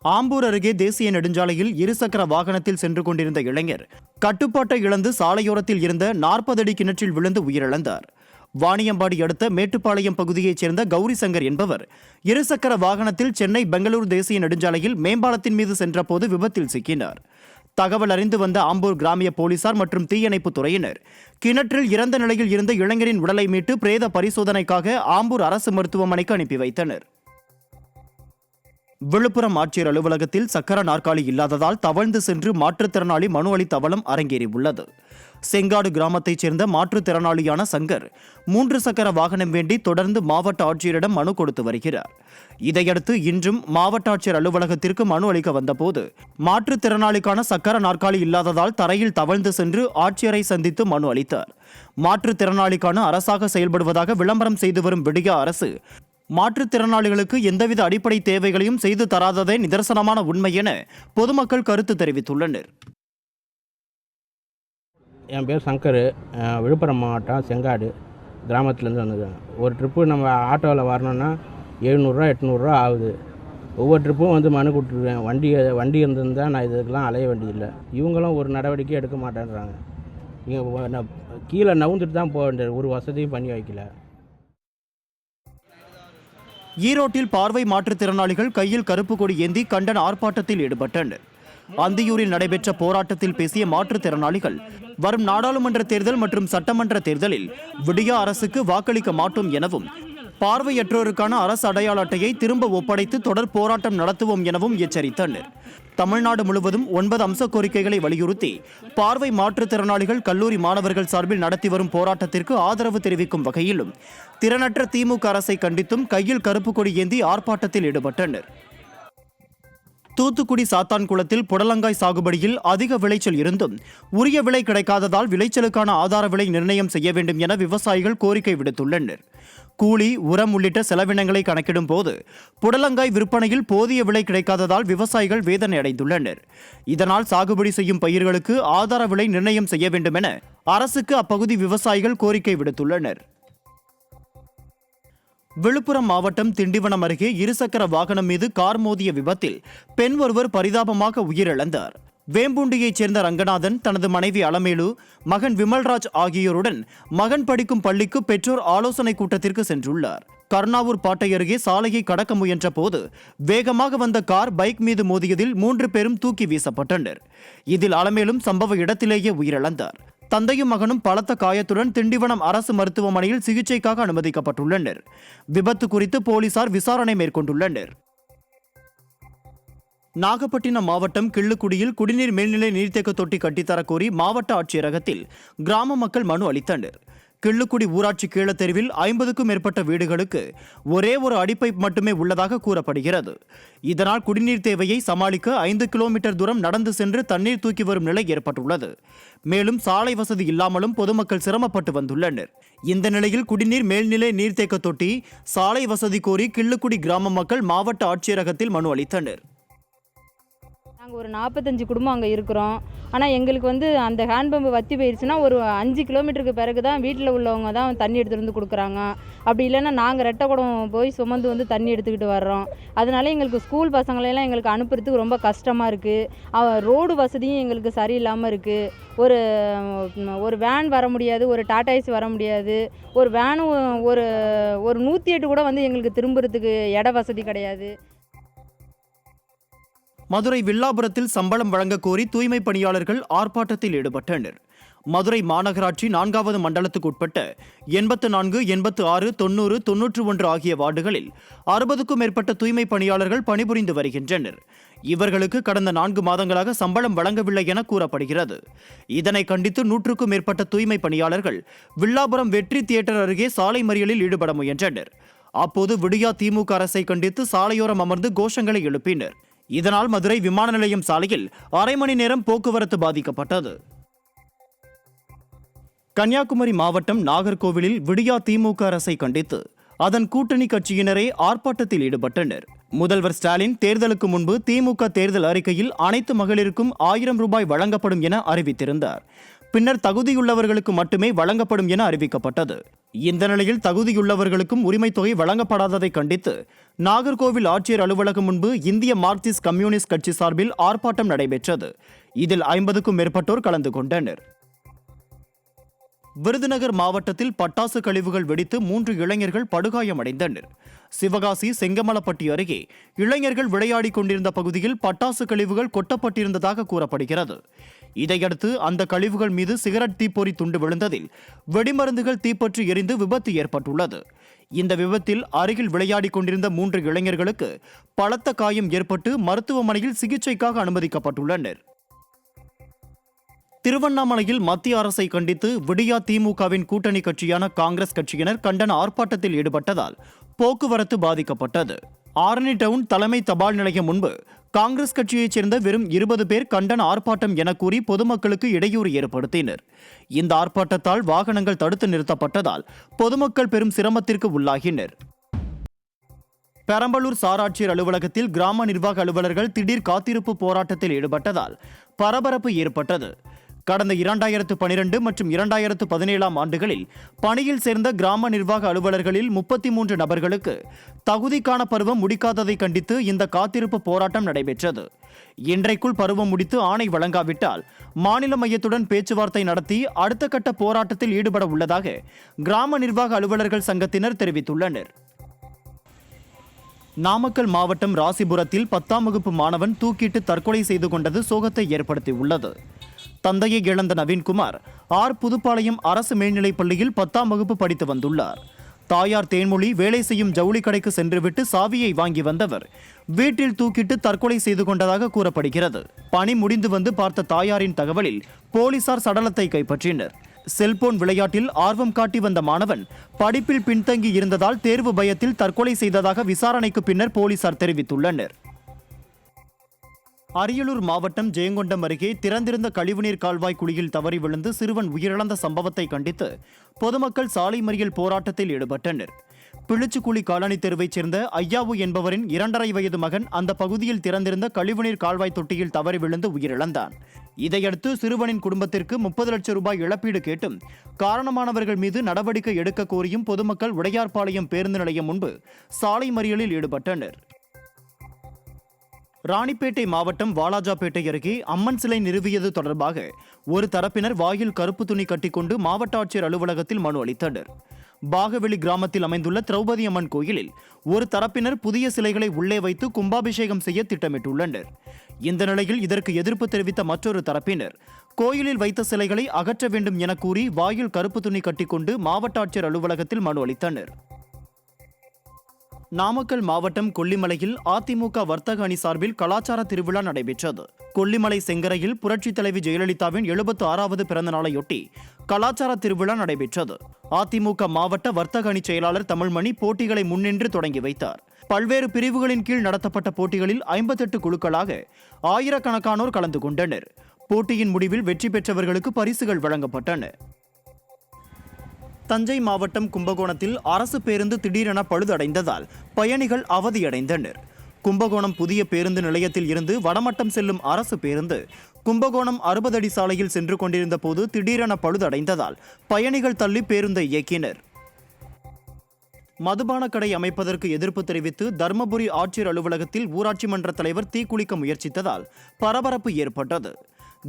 ஆம்பூர் அருகே தேசிய நெடுஞ்சாலையில் இருசக்கர வாகனத்தில் சென்று கொண்டிருந்த இளைஞர் கட்டுப்பாட்டை இழந்து சாலையோரத்தில் இருந்த 40 அடி கிணற்றில் விழுந்து உயிரிழந்தார். வாணியம்பாடி அடுத்த மேட்டுப்பாளையம் பகுதியைச் சேர்ந்த கௌரி சங்கர் என்பவர் இருசக்கர வாகனத்தில் சென்னை பெங்களூரு தேசிய நெடுஞ்சாலையில் மேம்பாலத்தின் மீது சென்றபோது விபத்தில் சிக்கினார். தகவல் அறிந்து வந்த ஆம்பூர் கிராமிய போலீசார் மற்றும் தீயணைப்பு துறையினர் கிணற்றில் இறந்த நிலையில் இருந்த இளைஞரின் உடலை மீட்டு பிரேத பரிசோதனைக்காக ஆம்பூர் அரசு மருத்துவமனைக்கு அனுப்பி வைத்தனர். விழுப்புரம் ஆட்சியர் அலுவலகத்தில் சக்கர நாற்காலி இல்லாததால் தவழ்ந்து சென்று மாற்றுத்திறனாளி மனு அளித்த அவலம் அரங்கேறியுள்ளது. செங்காடு கிராமத்தைச் சேர்ந்த மாற்றுத்திறனாளியான சங்கர் 3 சக்கர வாகனம் வேண்டி தொடர்ந்து மாவட்ட ஆட்சியரிடம் மனு கொடுத்து வருகிறார். இதையடுத்து இன்றும் மாவட்ட ஆட்சியர் அலுவலகத்திற்கு மனு அளிக்க வந்தபோது மாற்றுத்திறனாளிக்கான சக்கர நாற்காலி இல்லாததால் தரையில் தவழ்ந்து சென்று ஆட்சியரை சந்தித்து மனு அளித்தார். மாற்றுத்திறனாளிக்கான அரசாக செயல்படுவதாக விளம்பரம் செய்து வரும் விடியா அரசு மாற்றுத்திறனாளிகளுக்கு எந்தவித அடிப்படை தேவைகளையும் செய்து தராததே நிதர்சனமான உண்மை என பொதுமக்கள் கருத்து தெரிவித்துள்ளனர். என் பேர் சங்கர், விழுப்புரம் மாவட்டம் செங்காடு கிராமத்துலேருந்து வந்திருக்கேன். ஒரு ட்ரிப்பு நம்ம ஆட்டோவில் வரணுன்னா 700 800 ஆகுது. ஒவ்வொரு ட்ரிப்பும் வந்து மனு கொடுத்துருவேன். வண்டி இருந்திருந்தால் நான் இதுக்கெல்லாம் அலைய வேண்டியதில்லை. இவங்களும் ஒரு நடவடிக்கை எடுக்க மாட்டேன்றாங்க. இங்கே கீழே நவுந்துட்டு தான் போக வேண்டியது, ஒரு வசதியும் பண்ணி வைக்கல. ஈரோட்டில் பார்வை மாற்றுத்திறனாளிகள் கையில் கருப்பு கொடி ஏந்தி கண்டன ஆர்ப்பாட்டத்தில் ஈடுபட்டனர். அந்தியூரில் நடைபெற்ற போராட்டத்தில் பேசிய மாற்றுத்திறனாளிகள் வரும் நாடாளுமன்ற தேர்தல் மற்றும் சட்டமன்ற தேர்தலில் விடியா அரசுக்கு வாக்களிக்க மாட்டோம் எனவும் பார்வையற்றோருக்கான அரசு அடையாள அட்டையை திரும்ப ஒப்படைத்து தொடர் போராட்டம் நடத்துவோம் எனவும் எச்சரித்தனர். தமிழ்நாடு முழுவதும் 9 அம்ச கோரிக்கைகளை வலியுறுத்தி பார்வை மாற்றுத்திறனாளிகள் கல்லூரி மாணவர்கள் சார்பில் நடத்தி வரும் போராட்டத்திற்கு ஆதரவு தெரிவிக்கும் வகையிலும் திறனற்ற திமுக அரசை கண்டித்தும் கையில் கருப்பு கொடி ஏந்தி ஆர்ப்பாட்டத்தில் ஈடுபட்டனர். தூத்துக்குடி சாத்தான்குளத்தில் புடலங்காய் சாகுபடியில் அதிக விளைச்சல் இருந்தும் உரிய விலை கிடைக்காததால் விளைச்சலுக்கான ஆதார விலை நிர்ணயம் செய்ய வேண்டும் என விவசாயிகள் கோரிக்கை விடுத்துள்ளனர். கூலி, உரம் உள்ளிட்ட செலவினங்களை கணக்கிடும் போது புடலங்காய் விற்பனையில் போதிய விலை கிடைக்காததால் விவசாயிகள் வேதனை அடைந்துள்ளனர். இதனால் சாகுபடி செய்யும் பயிர்களுக்கு ஆதார விலை நிர்ணயம் செய்ய வேண்டும் என அரசுக்கு அப்பகுதி விவசாயிகள் கோரிக்கை விடுத்துள்ளனர். விழுப்புரம் மாவட்டம் திண்டிவனம் அருகே இருசக்கர வாகனம் மீது கார் மோதிய விபத்தில் பெண் ஒருவர் பரிதாபமாக உயிரிழந்தார். வேம்பூண்டியைச் சேர்ந்த ரங்கநாதன் தனது மனைவி அலமேலு, மகன் விமல்ராஜ் ஆகியோருடன் மகன் படிக்கும் பள்ளிக்கு பெற்றோர் ஆலோசனை கூட்டத்திற்கு சென்றுள்ளார். கர்ணாவூர் பாட்டை அருகே சாலையை கடக்க முயன்ற போது வேகமாக வந்த கார் பைக் மீது மோதியதில் 3 பேரும் தூக்கி வீசப்பட்டனர். இதில் அலமேலும் சம்பவ இடத்திலேயே உயிரிழந்தார். தந்தையும் மகனும் பலத்த காயத்துடன் திண்டிவனம் அரசு மருத்துவமனையில் சிகிச்சைக்காக அனுமதிக்கப்பட்டுள்ளனர். விபத்து குறித்து போலீசார் விசாரணை மேற்கொண்டுள்ளனர். நாகப்பட்டினம் மாவட்டம் கிள்ளுக்குடியில் குடிநீர் மேல்நிலை நீர்த்தேக்க தொட்டி கட்டித்தரக் கோரி மாவட்ட ஆட்சியரகத்தில் கிராம மக்கள் மனு அளித்தனர். கிள்ளுக்குடி ஊராட்சி கீழத்தெருவில் 50க்கும் மேற்பட்ட வீடுகளுக்கு ஒரே ஒரு அடிப்பைப் மட்டுமே உள்ளதாக கூறப்படுகிறது. இதனால் குடிநீர் தேவையை சமாளிக்க 5 கிலோமீட்டர் தூரம் நடந்து சென்று தண்ணீர் தூக்கி வரும் நிலை ஏற்பட்டுள்ளது. மேலும் சாலை வசதி இல்லாமலும் பொதுமக்கள் சிரமப்பட்டு வந்துள்ளனர். இந்த நிலையில் குடிநீர் மேல்நிலை நீர்த்தேக்க தொட்டி, சாலை வசதி கோரி கிள்ளுக்குடி கிராம மக்கள் மாவட்ட ஆட்சியரகத்தில் மனு அளித்தனர். நாங்கள் ஒரு 45 குடும்பம் அங்கே இருக்கிறோம். ஆனால் எங்களுக்கு அந்த ஹேண்ட் பம்பு வற்றி போயிடுச்சுன்னா ஒரு 5 கிலோமீட்டருக்கு பிறகு தான் வீட்டில் உள்ளவங்க தான் தண்ணி எடுத்துகிட்டு வந்து கொடுக்குறாங்க. அப்படி இல்லைன்னா நாங்கள் ரெட்டை குடம் போய் சுமந்து தண்ணி எடுத்துக்கிட்டு வர்றோம். அதனால எங்களுக்கு ஸ்கூல் பசங்களெல்லாம் எங்களுக்கு அனுப்புறதுக்கு ரொம்ப கஷ்டமாக இருக்குது. ரோடு வசதியும் எங்களுக்கு சரியில்லாமல் இருக்குது. ஒரு வேன் வர முடியாது, ஒரு டாடாய்ஸ் வர முடியாது, ஒரு வேனும் ஒரு 108 கூட எங்களுக்கு திரும்புறதுக்கு இட வசதி கிடையாது. மதுரை வில்லாபுரத்தில் சம்பளம் வழங்க கோரி தூய்மை பணியாளர்கள் ஆர்ப்பாட்டத்தில் ஈடுபட்டனர். மதுரை மாநகராட்சி 4வது மண்டலத்துக்கு உட்பட்ட 84, 86, 90, 91 ஆகிய வார்டுகளில் 60க்கும் மேற்பட்ட தூய்மை பணியாளர்கள் பணிபுரிந்து வருகின்றனர். இவர்களுக்கு கடந்த 4 மாதங்களாக சம்பளம் வழங்கவில்லை என கூறப்படுகிறது. இதனை கண்டித்து 100க்கும் மேற்பட்ட தூய்மை பணியாளர்கள் வில்லாபுரம் வெற்றி தியேட்டர் அருகே சாலை மறியலில் ஈடுபட முயன்றனர். அப்போது விடியா திமுக அரசை கண்டித்து சாலையோரம் அமர்ந்து கோஷங்களை எழுப்பினர். இதனால் மதுரை விமான நிலையம் சாலையில் அரை மணி நேரம் போக்குவரத்து பாதிக்கப்பட்டது. கன்னியாகுமரி மாவட்டம் நாகர்கோவிலில் விடியா திமுக அரசை கண்டித்து அதன் கூட்டணி கட்சியினரே ஆர்ப்பாட்டத்தில் ஈடுபட்டனர். முதல்வர் ஸ்டாலின் தேர்தலுக்கு முன்பு திமுக தேர்தல் அறிக்கையில் அனைத்து மகளிருக்கும் 1000 ரூபாய் வழங்கப்படும் என அறிவித்திருந்தார். பின்னர் தகுதியுள்ளவர்களுக்கு மட்டுமே வழங்கப்படும் என அறிவிக்கப்பட்டது. இந்த நிலையில் தகுதியுள்ளவர்களுக்கும் உரிமை தொகை வழங்கப்படாததை கண்டித்து நாகர்கோவில் ஆட்சியர் அலுவலகம் முன்பு இந்திய மார்க்சிஸ்ட் கம்யூனிஸ்ட் கட்சி சார்பில் ஆர்ப்பாட்டம் நடைபெற்றது. இதில் 50க்கும் மேற்பட்டோர் கலந்து கொண்டனர். விருதுநகர் மாவட்டத்தில் பட்டாசு கழிவுகள் வெடித்து 3 இளைஞர்கள் படுகாயமடைந்தனர். சிவகாசி செங்கமலப்பட்டி அருகே இளைஞர்கள் விளையாடிக் கொண்டிருந்த பகுதியில் பட்டாசு கழிவுகள் கொட்டப்பட்டிருந்ததாக கூறப்படுகிறது. இதையடுத்து அந்த கழிவுகள் மீது சிகரெட் தீப்பொறி துண்டு விழுந்ததில் வெடிமருந்துகள் தீப்பற்றி எரிந்து விபத்து ஏற்பட்டுள்ளது. இந்த விபத்தில் அருகில் விளையாடிக் கொண்டிருந்த 3 இளைஞர்களுக்கு பலத்த காயம் ஏற்பட்டு மருத்துவமனையில் சிகிச்சைக்காக அனுமதிக்கப்பட்டுள்ளனர். திருவண்ணாமலையில் மத்திய அரசை கண்டித்து விடியா திமுகவின் கூட்டணி கட்சியான காங்கிரஸ் கட்சியினர் கண்டன ஆர்ப்பாட்டத்தில் ஈடுபட்டதால் போக்குவரத்து பாதிக்கப்பட்டது. ஆரணி டவுன் தலைமை தபால் நிலையம் முன்பு காங்கிரஸ் கட்சியைச் சேர்ந்த வெறும் 20 பேர் கண்டன ஆர்ப்பாட்டம் என கூறி பொதுமக்களுக்கு இடையூறு ஏற்படுத்தினர். இந்த ஆர்ப்பாட்டத்தால் வாகனங்கள் தடுத்து நிறுத்தப்பட்டதால் பொதுமக்கள் பெரும் சிரமத்திற்கு உள்ளாகினர். பெரம்பலூர் சாராட்சியர் அலுவலகத்தில் கிராம நிர்வாக அலுவலர்கள் திடீர் காத்திருப்பு போராட்டத்தில் ஈடுபட்டதால் பரபரப்பு ஏற்பட்டது. கடந்த 2012 மற்றும் 2017 ஆண்டுகளில் பணியில் சேர்ந்த கிராம நிர்வாக அலுவலர்களில் 33 நபர்களுக்கு தகுதிக்கான பருவம் முடிக்காததை கண்டித்து இந்த காத்திருப்பு போராட்டம் நடைபெற்றது. இன்றைக்குள் பருவம் முடித்து ஆணை வழங்காவிட்டால் மாநில மையத்துடன் பேச்சுவார்த்தை நடத்தி அடுத்த கட்ட போராட்டத்தில் ஈடுபட உள்ளதாக கிராம நிர்வாக அலுவலர்கள் சங்கத்தினர் தெரிவித்துள்ளனர். நாமக்கல் மாவட்டம் ராசிபுரத்தில் 10ஆம் வகுப்பு மாணவன் தூக்கிட்டு தற்கொலை செய்து கொண்டது சோகத்தை ஏற்படுத்தியுள்ளது. தந்தையை இழந்த நவீன்குமார் புதுப்பாளையம் அரசு மேல்நிலைப் பள்ளியில் 10ஆம் வகுப்பு படித்து வந்துள்ளார். தாயார் தேன்மொழி வேலை செய்யும் ஜவுளி கடைக்கு சென்றுவிட்டு சாவியை வாங்கி வந்தவர் வீட்டில் தூக்கிட்டு தற்கொலை செய்து கொண்டதாக கூறப்படுகிறது. பணி முடிந்து வந்து பார்த்த தாயாரின் தகவலில் போலீசார் சடலத்தை கைப்பற்றினர். செல்போன் விளையாட்டில் ஆர்வம் காட்டி வந்த மாணவன் படிப்பில் பின்தங்கி இருந்ததால் தேர்வு பயத்தில் தற்கொலை செய்ததாக விசாரணைக்கு பின்னர் போலீசார் தெரிவித்துள்ளனர். அரியலூர் மாவட்டம் ஜெயங்கொண்டம் அருகே திறந்திருந்த கழிவுநீர் கால்வாய் குழியில் தவறி விழுந்து சிறுவன் உயிரிழந்த சம்பவத்தை கண்டித்து பொதுமக்கள் சாலை மறியல் போராட்டத்தில் ஈடுபட்டனர். பிளிச்சுக்குழி காலனி தெருவைச் சேர்ந்த ஐயாவு என்பவரின் 2.5 வயது மகன் அந்த பகுதியில் திறந்திருந்த கழிவுநீர் கால்வாய் தொட்டியில் தவறி விழுந்து உயிரிழந்தான். இதையடுத்து சிறுவனின் குடும்பத்திற்கு 30 லட்சம் ரூபாய் இழப்பீடு கேட்டும் காரணமானவர்கள் மீது நடவடிக்கை எடுக்க கோரியும் பொதுமக்கள் உடையார்பாளையம் பேருந்து நிலையம் முன்பு சாலை மறியலில் ஈடுபட்டனர். ராணிப்பேட்டை மாவட்டம் வாலாஜாபேட்டை அருகே அம்மன் சிலை நிறுவியது தொடர்பாக ஒரு தரப்பினர் வாயில் கருப்பு துணி கட்டிக்கொண்டு மாவட்ட ஆட்சியர் அலுவலகத்தில் மனு அளித்தனர். பாகவெளி கிராமத்தில் அமைந்துள்ள திரௌபதி அம்மன் கோயிலில் ஒரு தரப்பினர் புதிய சிலைகளை உள்ளே வைத்து கும்பாபிஷேகம் செய்ய திட்டமிட்டுள்ளனர். இந்த நிலையில் இதற்கு எதிர்ப்பு தெரிவித்த மற்றொரு தரப்பினர் கோயிலில் வைத்த சிலைகளை அகற்ற வேண்டும் என கூறி வாயில் கருப்பு துணி கட்டிக்கொண்டு மாவட்ட ஆட்சியர் அலுவலகத்தில் மனு அளித்தனர். நாமக்கல் மாவட்டம் கொல்லிமலையில் அதிமுக வர்த்தக அணி சார்பில் கலாச்சார திருவிழா நடைபெற்றது. கொல்லிமலை செங்கரையில் புரட்சித் தலைவி ஜெயலலிதாவின் 76வது பிறந்த நாளையொட்டி கலாச்சார திருவிழா நடைபெற்றது. அதிமுக மாவட்ட வர்த்தக அணி செயலாளர் தமிழ்மணி போட்டிகளை முன்னின்று தொடங்கி வைத்தார். பல்வேறு பிரிவுகளின் கீழ் நடத்தப்பட்ட போட்டிகளில் 58 குழுக்களாக ஆயிரக்கணக்கானோர் கலந்து கொண்டனர். போட்டியின் முடிவில் வெற்றி பெற்றவர்களுக்கு பரிசுகள் வழங்கப்பட்டன. தஞ்சை மாவட்டம் கும்பகோணத்தில் அரசு பேருந்து திடீரென பழுதடைந்ததால் பயணிகள் அவதியடைந்தனர். கும்பகோணம் புதிய பேருந்து நிலையத்தில் இருந்து வடமட்டம் செல்லும் அரசு பேருந்து கும்பகோணம் 60 அடி சாலையில் சென்று கொண்டிருந்த போது திடீரென பழுதடைந்ததால் பயணிகள் தள்ளி பேருந்தை இயக்கினர். மதுபான கடை அமைப்பதற்கு எதிர்ப்பு தெரிவித்து தர்மபுரி ஆட்சியர் அலுவலகத்தில் ஊராட்சி மன்ற தலைவர் தீக்குளிக்க முயற்சித்ததால் பரபரப்பு ஏற்பட்டது.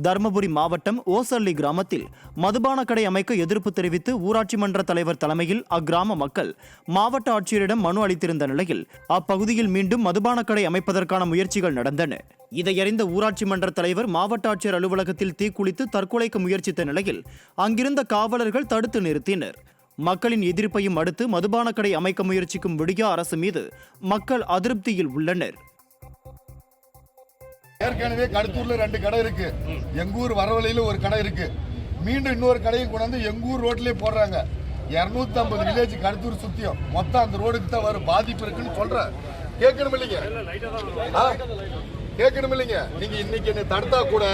தர்மபுரி மாவட்டம் ஓசள்ளி கிராமத்தில் மதுபான கடை அமைக்க எதிர்ப்பு தெரிவித்து ஊராட்சி மன்ற தலைவர் தலைமையில் அக்கிராம மக்கள் மாவட்ட ஆட்சியரிடம் மனு அளித்திருந்த நிலையில் அப்பகுதியில் மீண்டும் மதுபான கடை அமைப்பதற்கான முயற்சிகள் நடந்தன. இதையறிந்த ஊராட்சி மன்ற தலைவர் மாவட்ட ஆட்சியர் அலுவலகத்தில் தீக்குளித்து தற்கொலைக்கு முயற்சித்த நிலையில் அங்கிருந்த காவலர்கள் தடுத்து நிறுத்தினர். மக்களின் எதிர்ப்பையும் அடுத்து மதுபான கடை அமைக்க முயற்சிக்கும் விடியா அரசு மீது மக்கள் அதிருப்தியில் உள்ளனர். ஏற்கனவே கடத்தூர்ல 2 கடை இருக்கு, எங்கூர் வரவழையில ஒரு கடை இருக்கு, மீண்டும் இன்னொரு கடையை கொண்டாந்து எங்கூர் ரோட்லயே போடுறாங்க. 250 வில்லேஜ் கடத்தூர் சுத்தியும் மொத்தம் அந்த ரோடுக்கு தான் வரும் பாதிப்பு இருக்குன்னு சொல்றேன். கேட்கணும் இல்லைங்க, கேட்கணும் இல்லைங்க. நீங்க இன்னைக்கு என்ன தடுத்தா கூட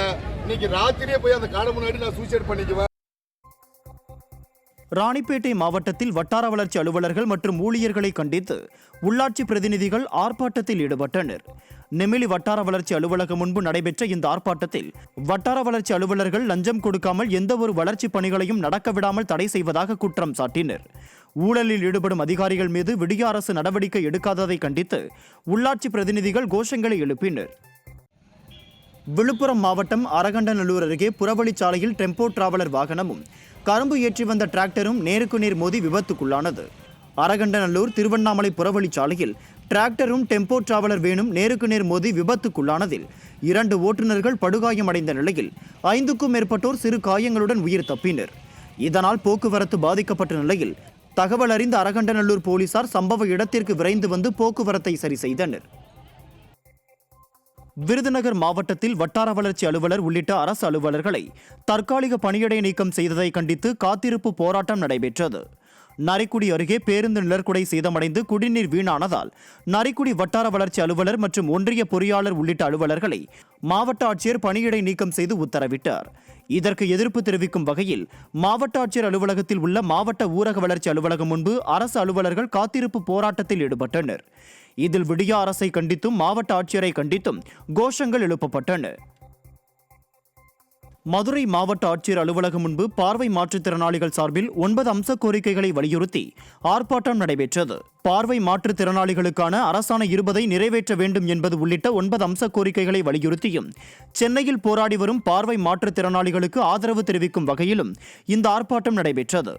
இன்னைக்கு ராத்திரியே போய் அந்த கடை முன்னாடி நான் சூசைட் பண்ணிக்குவேன். ராணிப்பேட்டை மாவட்டத்தில் வட்டார வளர்ச்சி அலுவலர்கள் மற்றும் ஊழியர்களை கண்டித்து உள்ளாட்சி பிரதிநிதிகள் ஆர்ப்பாட்டத்தில் ஈடுபட்டனர். நெமிலி வட்டார வளர்ச்சி அலுவலகம் முன்பு நடைபெற்ற இந்த ஆர்ப்பாட்டத்தில் வட்டார வளர்ச்சி அலுவலர்கள் லஞ்சம் கொடுக்காமல் எந்த ஒரு வளர்ச்சி பணிகளையும் நடக்க விடாமல் தடை செய்வதாக குற்றம் சாட்டினர். ஊழலில் ஈடுபடும் அதிகாரிகள் மீது விடிய அரசு நடவடிக்கை எடுக்காததை கண்டித்து உள்ளாட்சி பிரதிநிதிகள் கோஷங்களை எழுப்பினர். விழுப்புரம் மாவட்டம் அரகண்டநல்லூர் அருகே புறவழிச்சாலையில் டெம்போ டிராவலர் வாகனமும் கரும்பு ஏற்றி வந்த டிராக்டரும் நேருக்கு நேர் மோதி விபத்துக்குள்ளானது. அரகண்டநல்லூர் திருவண்ணாமலை புறவழிச்சாலையில் டிராக்டரும் டெம்போ டிராவலர் வேனும் நேருக்கு நேர் மோதி விபத்துக்குள்ளானதில் 2 ஓட்டுநர்கள் படுகாயமடைந்த நிலையில் 5க்கும் மேற்பட்டோர் சிறு காயங்களுடன் உயிர் தப்பினர். இதனால் போக்குவரத்து பாதிக்கப்பட்ட நிலையில் தகவல் அறிந்த அரகண்டநல்லூர் போலீசார் சம்பவ இடத்திற்கு விரைந்து வந்து போக்குவரத்தை சரி செய்தனர். விருதுநகர் மாவட்டத்தில் வட்டார வளர்ச்சி அலுவலர் உள்ளிட்ட அரசு அலுவலர்களை தற்காலிக பணியிடை நீக்கம் செய்ததை கண்டித்து காத்திருப்பு போராட்டம் நடைபெற்றது. நரிக்குடி அருகே பேருந்து நிழற்குடை சேதமடைந்து குடிநீர் வீணானதால் நரிக்குடி வட்டார வளர்ச்சி அலுவலர் மற்றும் ஒன்றிய பொறியாளர் உள்ளிட்ட அலுவலர்களை மாவட்ட ஆட்சியர் பணியிடை நீக்கம் செய்து உத்தரவிட்டார். இதற்கு எதிர்ப்பு தெரிவிக்கும் வகையில் மாவட்ட ஆட்சியர் அலுவலகத்தில் உள்ள மாவட்ட ஊரக வளர்ச்சி அலுவலகம் முன்பு அரசு அலுவலர்கள் காத்திருப்பு போராட்டத்தில் ஈடுபட்டனர். இதில் விடிய அரசை கண்டித்தும் மாவட்ட ஆட்சியரை கண்டித்தும் கோஷங்கள் எழுப்பப்பட்டன. மதுரை மாவட்ட ஆட்சியர் அலுவலகம் முன்பு பார்வை மாற்றுத்திறனாளிகள் சார்பில் 9 அம்ச கோரிக்கைகளை வலியுறுத்தி ஆர்ப்பாட்டம் நடைபெற்றது. பார்வை மாற்றுத்திறனாளிகளுக்கான அரசாணை 20 நிறைவேற்ற வேண்டும் என்பது உள்ளிட்ட 9 அம்ச கோரிக்கைகளை வலியுறுத்தியும் சென்னையில் போராடி வரும் பார்வை மாற்றுத்திறனாளிகளுக்கு ஆதரவு தெரிவிக்கும் வகையிலும் இந்த ஆர்ப்பாட்டம் நடைபெற்றது.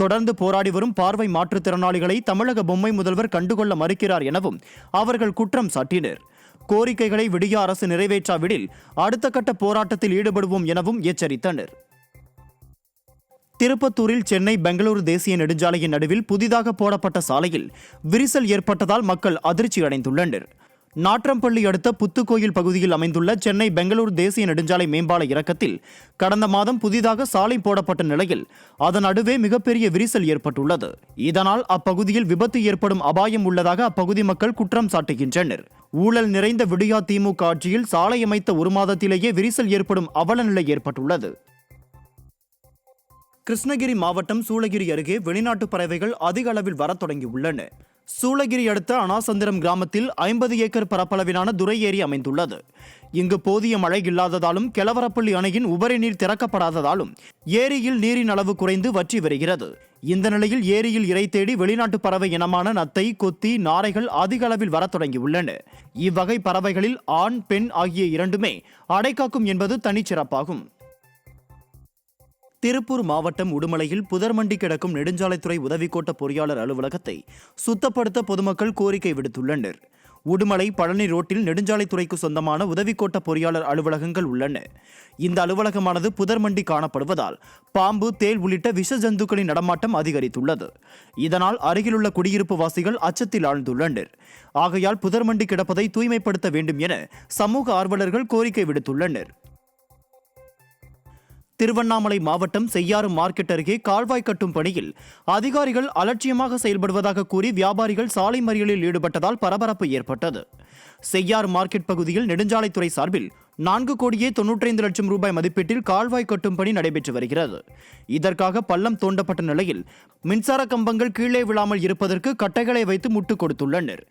தொடர்ந்து போராடி வரும் பார்வை மாற்றுத்திறனாளிகளை தமிழக பொம்மை முதல்வர் கண்டுகொள்ள மறுக்கிறார் எனவும் அவர்கள் குற்றம் சாட்டினர். கோரிக்கைகளை விடிய அரசு நிறைவேற்றாவிடில் அடுத்த கட்ட போராட்டத்தில் ஈடுபடுவோம் எனவும் எச்சரித்தனர். திருப்பத்தூரில் சென்னை பெங்களூரு தேசிய நெடுஞ்சாலையின் நடுவில் புதிதாக போடப்பட்ட சாலையில் விரிசல் ஏற்பட்டதால் மக்கள் அதிர்ச்சி அடைந்துள்ளனர். நாற்றம்பள்ளி அடுத்த புத்துக்கோயில் பகுதியில் அமைந்துள்ள சென்னை பெங்களூரு தேசிய நெடுஞ்சாலை மேம்பால இறக்கத்தில் கடந்த மாதம் புதிதாக சாலை போடப்பட்ட நிலையில் அதன் நடுவே மிகப்பெரிய விரிசல் ஏற்பட்டுள்ளது. இதனால் அப்பகுதியில் விபத்து ஏற்படும் அபாயம் உள்ளதாக அப்பகுதி மக்கள் குற்றம் சாட்டுகின்றனர். ஊழல் நிறைந்த விடியா திமுக ஆட்சியில் சாலை அமைத்த 1 மாதத்திலேயே விரிசல் ஏற்படும் அவல நிலை ஏற்பட்டுள்ளது. கிருஷ்ணகிரி மாவட்டம் சூளகிரி அருகே வெளிநாட்டு பறவைகள் அதிக அளவில் வரத் தொடங்கியுள்ளன. சூளகிரி அடுத்த அனாசந்திரம் கிராமத்தில் 50 ஏக்கர் பரப்பளவிலான துறை ஏரி அமைந்துள்ளது. இங்கு போதிய மழை இல்லாததாலும் கெலவரப்பள்ளி அணையின் உபரி நீர் திறக்கப்படாததாலும் ஏரியில் நீரின் அளவு குறைந்து வற்றி வருகிறது. இந்த நிலையில் ஏரியில் இரை தேடி வெளிநாட்டு பறவை இனமான நத்தை, கொத்தி, நாரைகள் அதிக அளவில் வரத் தொடங்கியுள்ளன. இவ்வகை பறவைகளில் ஆண், பெண் ஆகிய இரண்டுமே அடைகாக்கும் என்பது தனிச்சிறப்பாகும். திருப்பூர் மாவட்டம் உடுமலையில் புதர்மண்டி கிடக்கும் நெடுஞ்சாலைத்துறை உதவிக்கோட்ட பொறியாளர் அலுவலகத்தை சுத்தப்படுத்த பொதுமக்கள் கோரிக்கை விடுத்துள்ளனர். உடுமலை பழனி ரோட்டில் நெடுஞ்சாலைத்துறைக்கு சொந்தமான உதவிக்கோட்ட பொறியாளர் அலுவலகங்கள் உள்ளன. இந்த அலுவலகமானது புதர்மண்டி காணப்படுவதால் பாம்பு, தேள் உள்ளிட்ட விஷ ஜந்துக்களின் நடமாட்டம் அதிகரித்துள்ளது. இதனால் அருகிலுள்ள குடியிருப்பு வாசிகள் அச்சத்தில் ஆழ்ந்துள்ளனர். ஆகையால் புதர்மண்டி கிடப்பதை தூய்மைப்படுத்த வேண்டும் என சமூக ஆர்வலர்கள் கோரிக்கை விடுத்துள்ளனர். திருவண்ணாமலை மாவட்டம் செய்யாறு மார்க்கெட் அருகே கால்வாய் கட்டும் பணியில் அதிகாரிகள் அலட்சியமாக செயல்படுவதாக கூறி வியாபாரிகள் சாலை மறியலில் ஈடுபட்டதால் பரபரப்பு ஏற்பட்டது. செய்யாறு மார்க்கெட் பகுதியில் நெடுஞ்சாலைத்துறை சார்பில் 4,95,00,000 ரூபாய் மதிப்பீட்டில் கால்வாய் கட்டும் பணி நடைபெற்று வருகிறது. இதற்காக பள்ளம் தோண்டப்பட்ட நிலையில் மின்சார கம்பங்கள் கீழே விழாமல் இருப்பதற்கு கட்டைகளை வைத்து முட்டு கொடுத்துள்ளனர்.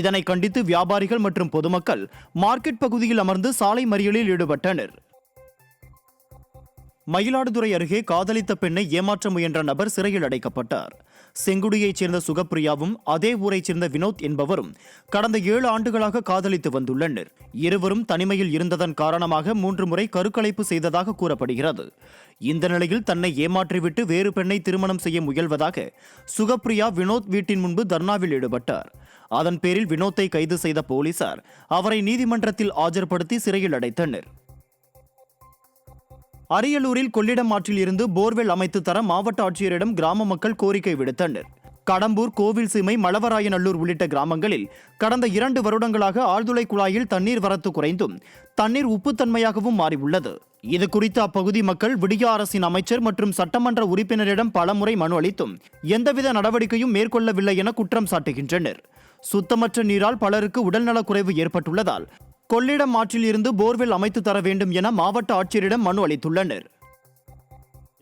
இதனை கண்டித்து வியாபாரிகள் மற்றும் பொதுமக்கள் மார்க்கெட் பகுதியில் அமர்ந்து சாலை மறியலில் ஈடுபட்டனர். மயிலாடுதுறை அருகே காதலித்த பெண்ணை ஏமாற்ற முயன்ற நபர் சிறையில் அடைக்கப்பட்டார். செங்குடியைச் சேர்ந்த சுகப்பிரியாவும் அதே ஊரைச் சேர்ந்த வினோத் என்பவரும் கடந்த 7 ஆண்டுகளாக காதலித்து வந்துள்ளனர். இருவரும் தனிமையில் இருந்ததன் காரணமாக 3 முறை கருக்கலைப்பு செய்ததாக கூறப்படுகிறது. இந்த நிலையில் தன்னை ஏமாற்றிவிட்டு வேறு பெண்ணை திருமணம் செய்ய முயல்வதாக சுகப்பிரியா வினோத் வீட்டின் முன்பு தர்ணாவில் ஈடுபட்டார். அதன் பேரில் வினோத்தை கைது செய்த போலீசார் அவரை நீதிமன்றத்தில் ஆஜர்படுத்தி சிறையில் அடைத்தனர். அரியலூரில் கொள்ளிடம் ஆற்றில் இருந்து போர்வெல் அமைத்து தர மாவட்ட ஆட்சியரிடம் கிராம மக்கள் கோரிக்கை விடுத்தனர். கடம்பூர், கோவில் சீமை, மலவராயநல்லூர் உள்ளிட்ட கிராமங்களில் கடந்த 2 வருடங்களாக ஆழ்துளை குழாயில் தண்ணீர் வரத்து குறைந்தும் தண்ணீர் உப்புத்தன்மையாகவும் மாறியுள்ளது. இது குறித்து அப்பகுதி மக்கள் விடிய அரசின் அமைச்சர் மற்றும் சட்டமன்ற உறுப்பினரிடம் பலமுறை மனு அளித்தும் எந்தவித நடவடிக்கையும் மேற்கொள்ளவில்லை என குற்றம் சாட்டுகின்றனர். சுத்தமற்ற நீரால் பலருக்கு உடல்நலக்குறைவு ஏற்பட்டுள்ளதால் கொள்ளிடம் ஆற்றில் இருந்து போர்வெல் அமைத்து தர வேண்டும் என மாவட்ட ஆட்சியரிடம் மனு அளித்துள்ளனர்.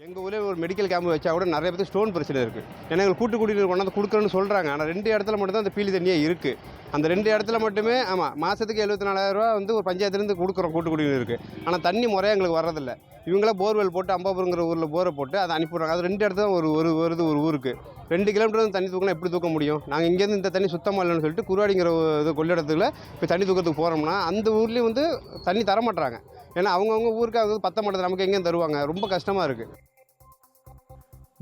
எங்கள் ஊரில் ஒரு மெடிக்கல் கேம்ப் வச்சா கூட நிறைய பேர் ஸ்டோன் பிரச்சனை இருக்குது. ஏன்னா எங்கள் கூட்டு குடிநீர் கொண்டாந்து கொடுக்குறேன்னு சொல்கிறாங்க. ஆனால் 2 இடத்துல மட்டும்தான் அந்த பீலி தண்ணியே இருக்குது. அந்த 2 இடத்துல மட்டுமே மாதத்துக்கு 74,000 ரூபா ஒரு பஞ்சாயத்துலேருந்து கொடுக்குறோம் கூட்டு குடிநீருக்கு. ஆனால் தண்ணி முறையாக எங்களுக்கு வர்றதில்லை. இவங்களே போர்வெல் போட்டு அம்பாபுரங்கிற ஊரில் போரை போட்டு அதை அனுப்பிடுறாங்க. அது 2 இடத்துல வருது ஒரு ஊருக்கு 2 கிலோமீட்டர் தண்ணி தூக்கினா எப்படி தூக்க முடியும்? நாங்கள் இங்கேருந்து இந்த தண்ணி சுத்தமாக இல்லைன்னு சொல்லிட்டு குருவாடிங்கிற இது கொள்ளிடத்துல இப்போ தண்ணி தூக்கிறதுக்கு போகிறோம்னா அந்த ஊர்லேயும் தண்ணி தரமாட்டுறாங்க. ஏன்னா அவங்கவுங்க ஊருக்கு அது பத்த மாட்டேது, நமக்கு எங்கேயும் தருவாங்க. ரொம்ப கஷ்டமாக இருக்குது.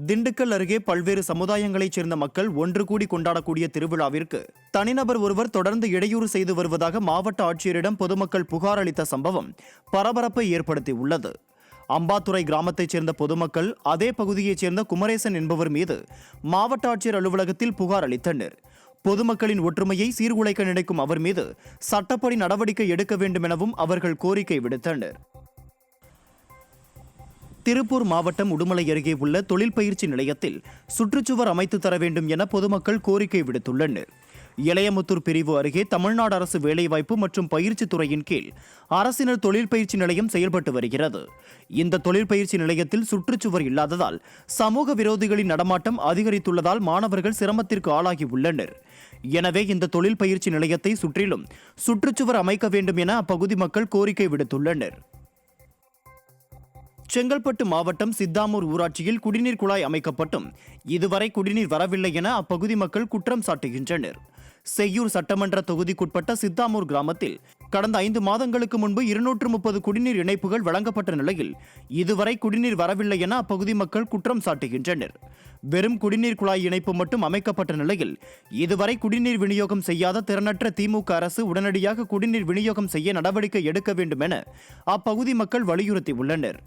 திண்டுக்கல் அருகே பல்வேறு சமுதாயங்களைச் சேர்ந்த மக்கள் ஒன்று கூடி கொண்டாடக்கூடிய திருவிழாவிற்கு தனிநபர் ஒருவர் தொடர்ந்து இடையூறு செய்து வருவதாக மாவட்ட ஆட்சியரிடம் பொதுமக்கள் புகார் அளித்த சம்பவம் பரபரப்பை ஏற்படுத்தியுள்ளது. அம்பாத்துறை கிராமத்தைச் சேர்ந்த பொதுமக்கள் அதே பகுதியைச் சேர்ந்த குமரேசன் என்பவர் மீது மாவட்ட ஆட்சியர் அலுவலகத்தில் புகார் அளித்தனர். பொதுமக்களின் ஒற்றுமையை சீர்குலைக்க நினைக்கும் அவர் மீது சட்டப்படி நடவடிக்கை எடுக்க வேண்டும் எனவும் அவர்கள் கோரிக்கை விடுத்தனர். திருப்பூர் மாவட்டம் உடுமலை அருகே உள்ள தொழில் பயிற்சி நிலையத்தில் சுற்றுச்சுவர் அமைத்து தர வேண்டும் என பொதுமக்கள் கோரிக்கை விடுத்துள்ளனர். இளையமுத்தூர் பிரிவு அருகே தமிழ்நாடு அரசு வேலைவாய்ப்பு மற்றும் பயிற்சி துறையின் கீழ் அரசினர் தொழில் பயிற்சி நிலையம் செயல்பட்டு வருகிறது. இந்த தொழில் பயிற்சி நிலையத்தில் சுற்றுச்சுவர் இல்லாததால் சமூக விரோதிகளின் நடமாட்டம் அதிகரித்துள்ளதால் மாணவர்கள் சிரமத்திற்கு ஆளாகி உள்ளனர். எனவே இந்த தொழில் பயிற்சி நிலையத்தை சுற்றிலும் சுற்றுச்சுவர் அமைக்க வேண்டும் என அப்பகுதி மக்கள் கோரிக்கை விடுத்துள்ளனர். செங்கல்பட்டு மாவட்டம் சித்தாமூர் ஊராட்சியில் குடிநீர் குழாய் அமைக்கப்பட்டும் இதுவரை குடிநீர் வரவில்லை என அப்பகுதி மக்கள் குற்றம் சாட்டுகின்றனர். செய்யூர் சட்டமன்ற தொகுதிக்குட்பட்ட சித்தாமூர் கிராமத்தில் கடந்த 5 மாதங்களுக்கு முன்பு 230 குடிநீர் இணைப்புகள் வழங்கப்பட்ட நிலையில் இதுவரை குடிநீர் வரவில்லை என அப்பகுதி மக்கள் குற்றம் சாட்டுகின்றனர். வெறும் குடிநீர் குழாய் இணைப்பு மட்டும் அமைக்கப்பட்ட நிலையில் இதுவரை குடிநீர் விநியோகம் செய்யாத திறனற்ற திமுக அரசு உடனடியாக குடிநீர் விநியோகம் செய்ய நடவடிக்கை எடுக்க வேண்டும் என அப்பகுதி மக்கள் வலியுறுத்தியுள்ளனர்.